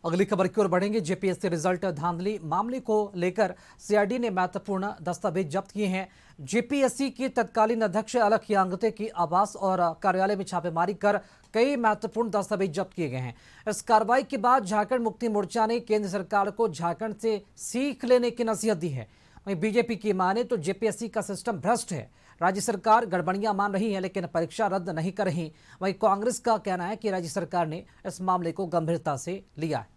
अगली खबर की ओर बढ़ेंगे। जेपीएससी रिजल्ट धांधली मामले को लेकर सीआईडी ने महत्वपूर्ण दस्तावेज जब्त किए हैं। जेपीएससी के तत्कालीन अध्यक्ष अलख यांगते की आवास और कार्यालय में छापेमारी कर कई महत्वपूर्ण दस्तावेज जब्त किए गए हैं। इस कार्रवाई के बाद झारखंड मुक्ति मोर्चा ने केंद्र सरकार को झारखंड से सीख लेने की नसीहत दी है। वहीं बीजेपी की माने तो जेपीएससी का सिस्टम भ्रष्ट है। राज्य सरकार गड़बड़ियां मान रही है लेकिन परीक्षा रद्द नहीं कर रही। वहीं कांग्रेस का कहना है कि राज्य सरकार ने इस मामले को गंभीरता से लिया है।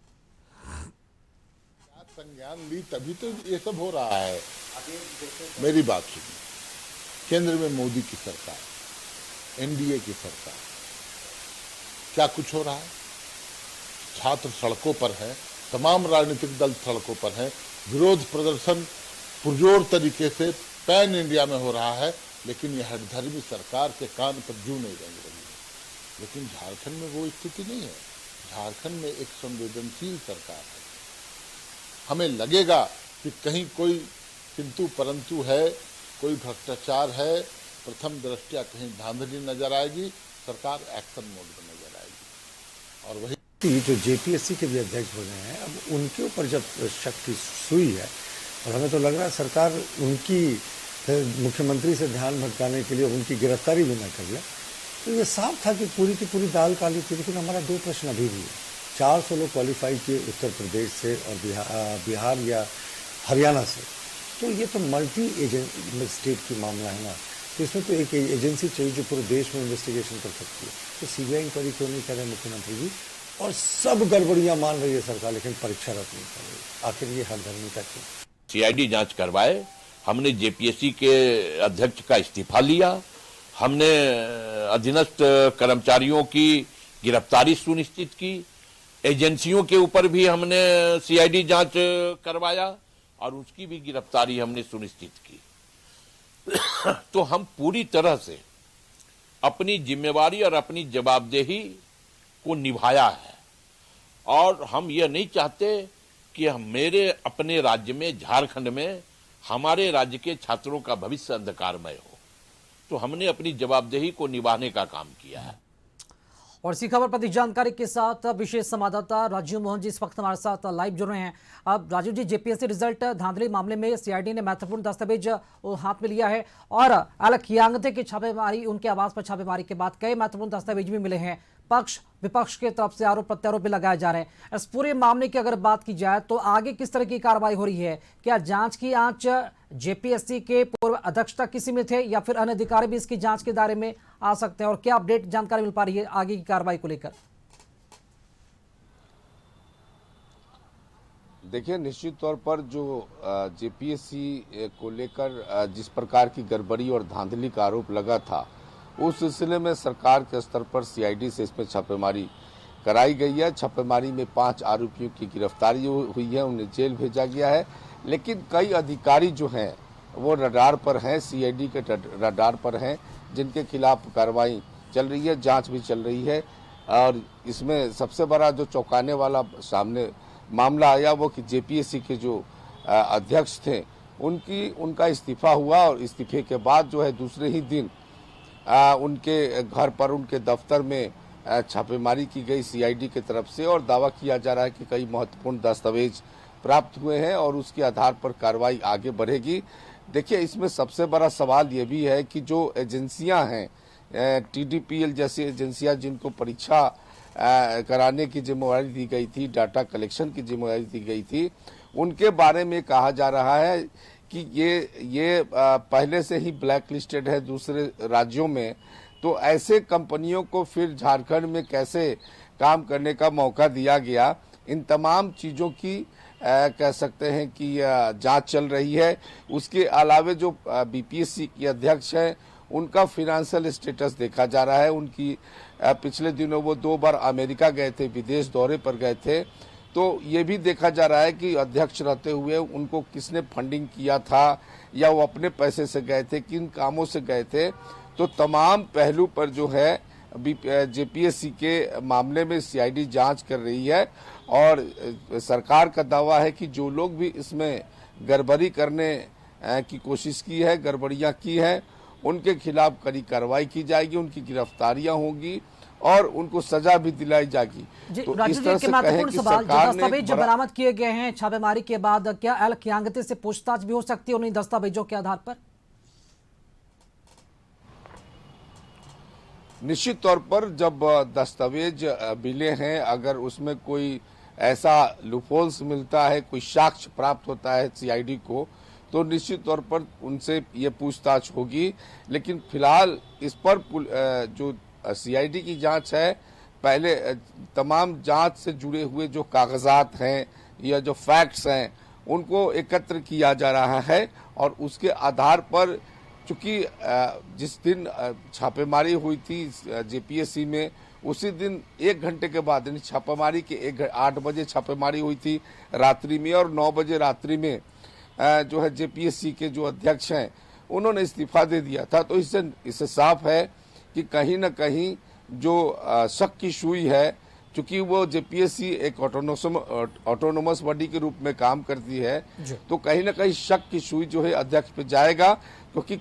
संज्ञान ली तभी तो ये सब हो रहा है। मेरी बात सुनिए, केंद्र में मोदी की सरकार, एनडीए की सरकार, क्या कुछ हो रहा है? छात्र सड़कों पर हैं, तमाम राजनीतिक दल सड़कों पर हैं, विरोध प्रदर्शन पुरजोर तरीके से पैन इंडिया में हो रहा है, लेकिन यह हठधर्मी सरकार के कान पर जू नहीं रेंग रही है। लेकिन झारखंड में वो स्थिति नहीं है। झारखंड में एक संवेदनशील सरकार है। हमें लगेगा कि कहीं कोई किंतु परंतु है, कोई भ्रष्टाचार है, प्रथम दृष्टया कहीं धांधली नजर आएगी, सरकार एक्शन मोड में नजर आएगी। और वही जो जेपीएससी के भी अध्यक्ष बने हैं, अब उनके ऊपर जब शक की सुई है और हमें तो लग रहा है सरकार उनकी मुख्यमंत्री से ध्यान भटकाने के लिए उनकी गिरफ्तारी भी न कर ले, तो ये साफ था कि पूरी की पूरी दाल काली थी। लेकिन हमारा दो प्रश्न अभी भी है। 400 लोग क्वालिफाई किए उत्तर प्रदेश से और बिहार या हरियाणा से, तो ये तो मल्टी स्टेट की मामला है ना। तो इसमें तो एक एजेंसी चाहिए जो पूरे देश में इन्वेस्टिगेशन कर सकती है। तो सीबीआई इंक्वायरी क्यों नहीं कर रहे मुख्यमंत्री जी? और सब गड़बड़ियां मान रही है सरकार, लेकिन परीक्षा रद्द नहीं कर रही। आखिर ये हठधर्मिता क्यों? सीआईडी जांच करवाए। हमने जेपीएससी के अध्यक्ष का इस्तीफा लिया। हमने अधीनस्थ कर्मचारियों की गिरफ्तारी सुनिश्चित की। एजेंसियों के ऊपर भी हमने सीआईडी जांच करवाया और उसकी भी गिरफ्तारी हमने सुनिश्चित की। तो हम पूरी तरह से अपनी जिम्मेवारी और अपनी जवाबदेही को निभाया है और हम ये नहीं चाहते कि मेरे अपने राज्य में, झारखंड में, हमारे राज्य के छात्रों का भविष्य अंधकारमय हो। तो हमने अपनी जवाबदेही को निभाने का काम किया है। और इसी खबर पर अधिक जानकारी के साथ विशेष संवाददाता राजीव मोहन जी इस वक्त हमारे साथ लाइव जुड़ रहे हैं। अब राजीव जी, जेपीएससी रिजल्ट धांधली मामले में सीआईडी ने महत्वपूर्ण दस्तावेज हाथ में लिया है और अलख यांगते की छापेमारी, उनके आवास पर छापेमारी के बाद कई महत्वपूर्ण दस्तावेज भी मिले हैं। पक्ष विपक्ष के तरफ से आरोप प्रत्यारोप भी लगाए जा रहे हैं। इस पूरे मामले की अगर बात की जाए तो आगे किस तरह की कार्रवाई हो रही है? क्या जांच की आंच जेपीएससी के पूर्व अध्यक्ष तक ही सीमित है या फिर अन्य अधिकारी भी इसकी जांच के दायरे में आ सकते हैं? और क्या अपडेट जानकारी मिल पा रही है आगे की कार्रवाई को लेकर? देखिए, निश्चित तौर पर जो जेपीएससी को लेकर जिस प्रकार की गड़बड़ी और धांधली का आरोप लगा था, उस सिलसिले में सरकार के स्तर पर सीआईडी से इसमें छापेमारी कराई गई है। छापेमारी में 5 आरोपियों की गिरफ्तारी हुई है, उन्हें जेल भेजा गया है। लेकिन कई अधिकारी जो हैं वो रडार पर हैं, सीआईडी के रडार पर हैं, जिनके खिलाफ कार्रवाई चल रही है, जांच भी चल रही है। और इसमें सबसे बड़ा जो चौंकाने वाला सामने मामला आया वो कि जेपीएससी के जो अध्यक्ष थे उनका इस्तीफा हुआ और इस्तीफे के बाद जो है दूसरे ही दिन उनके घर पर, उनके दफ्तर में छापेमारी की गई सीआईडी की तरफ से और दावा किया जा रहा है कि कई महत्वपूर्ण दस्तावेज प्राप्त हुए हैं और उसके आधार पर कार्रवाई आगे बढ़ेगी। देखिए, इसमें सबसे बड़ा सवाल ये भी है कि जो एजेंसियां हैं, टीडीपीएल जैसी एजेंसियां जिनको परीक्षा कराने की जिम्मेवारी दी गई थी, डाटा कलेक्शन की जिम्मेवारी दी गई थी, उनके बारे में कहा जा रहा है कि ये पहले से ही ब्लैक लिस्टेड है दूसरे राज्यों में। तो ऐसे कंपनियों को फिर झारखंड में कैसे काम करने का मौका दिया गया, इन तमाम चीज़ों की कह सकते हैं कि जांच चल रही है। उसके अलावा जो बीपीएससी के अध्यक्ष हैं उनका फिनेंशियल स्टेटस देखा जा रहा है। उनकी पिछले दिनों वो 2 बार अमेरिका गए थे, विदेश दौरे पर गए थे। तो ये भी देखा जा रहा है कि अध्यक्ष रहते हुए उनको किसने फंडिंग किया था या वो अपने पैसे से गए थे, किन कामों से गए थे। तो तमाम पहलू पर जो है जेपीएससी के मामले में सीआईडी जांच कर रही है और सरकार का दावा है कि जो लोग भी इसमें गड़बड़ी करने की कोशिश की है, गड़बड़ियां की हैं, उनके खिलाफ कड़ी कार्रवाई की जाएगी, उनकी गिरफ्तारियां होंगी और उनको सजा भी दिलाई जाएगी। जी तो राजू इस जी, तरह के से कहें महत्वपूर्ण कि सवाल, जो सरकार ने दस्तावेज बड़ा- बरामद किए गए हैं छापेमारी के बाद, क्या एल कियांगते से पूछताछ भी हो सकती है उन्हीं दस्तावेजों के आधार पर? निश्चित तौर पर जब दस्तावेज मिले हैं, अगर उसमें कोई ऐसा लूपहोल्स मिलता है, कोई साक्ष्य प्राप्त होता है सीआईडी को, तो निश्चित तौर पर उनसे ये पूछताछ होगी। लेकिन फिलहाल इस पर जो सीआईडी की जांच है, पहले तमाम जांच से जुड़े हुए जो कागजात हैं या जो फैक्ट्स हैं उनको एकत्र किया जा रहा है और उसके आधार पर, चूंकि जिस दिन छापेमारी हुई थी जेपीएससी में, उसी दिन 1 घंटे के बाद, यानी छापेमारी के 8 बजे छापेमारी हुई थी रात्रि में, और 9 बजे रात्रि में जो है जेपीएससी के जो अध्यक्ष हैं उन्होंने इस्तीफा दे दिया था। तो इससे साफ है कि कहीं न कहीं जो शक की सुई है, चूंकि वो जेपीएससी एक ऑटोनोमस बॉडी के रूप में काम करती है, तो कहीं ना कहीं शक की सुई जो है अध्यक्ष पे जाएगा, क्योंकि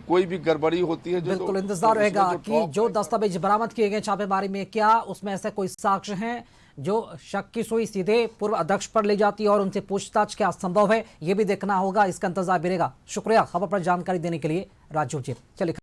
कोई भी गड़बड़ी होती है जो बिल्कुल इंतजार रहेगा कि जो दस्तावेज बरामद किए गए छापेमारी में, क्या उसमें ऐसे कोई साक्ष्य हैं जो शक की सुई सीधे पूर्व अध्यक्ष पर ले जाती है और उनसे पूछताछ क्या संभव है, ये भी देखना होगा। इसका इंतजार भी रहेगा। शुक्रिया खबर पर जानकारी देने के लिए राजू जी। चलिए।